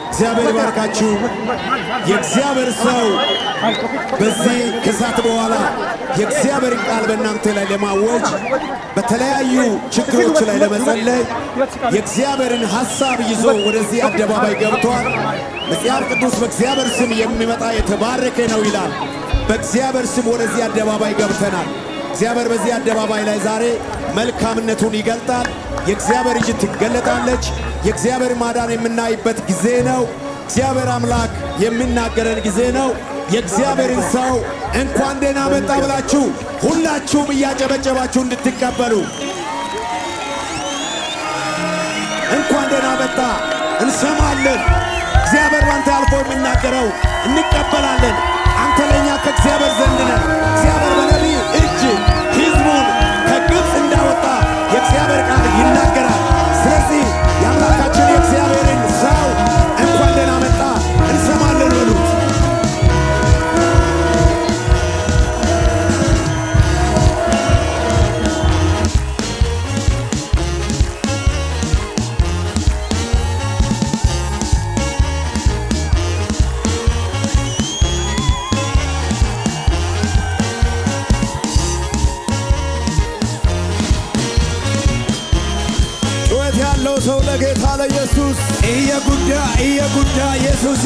እግዚአብሔር ባርካችሁ። የእግዚአብሔር ሰው በዚህ ከሳት በኋላ የእግዚአብሔርን ቃል በእናንተ ላይ ለማወጅ በተለያዩ ችግሮች ላይ ለመጸለይ የእግዚአብሔርን ሐሳብ ይዞ ወደዚህ አደባባይ ገብቷል። መጽሐፍ ቅዱስ በእግዚአብሔር ስም የሚመጣ የተባረከ ነው ይላል። በእግዚአብሔር ስም ወደዚህ አደባባይ ገብተናል። እግዚአብሔር በዚህ አደባባይ ላይ ዛሬ መልካምነቱን ይገልጣል። የእግዚአብሔር እጅ ትገለጣለች። የእግዚአብሔር ማዳን የምናይበት ጊዜ ነው። እግዚአብሔር አምላክ የሚናገረን ጊዜ ነው። የእግዚአብሔርን ሰው እንኳን ደህና መጣ ብላችሁ ሁላችሁም እያጨበጨባችሁ እንድትቀበሉ እንኳን ደህና መጣ እንሰማለን። እግዚአብሔር ባንተ አልፎ የሚናገረው እንቀበላለን። አንተ ለኛ ከእግዚአብሔር ዘንድ ነህ። እግዚአብሔር በነቢይ እጅ ሕዝቡን ከግብፅ እንዳወጣ የእግዚአብሔር ቃል ይናገራል። ስለዚህ የአምላካችን የእግዚአብሔርን ሰው እንኳን ደህና መጣ እንሰማለን በሉት። ያለው ሰው ለጌታ ለኢየሱስ እየጉዳ ኢየሱስ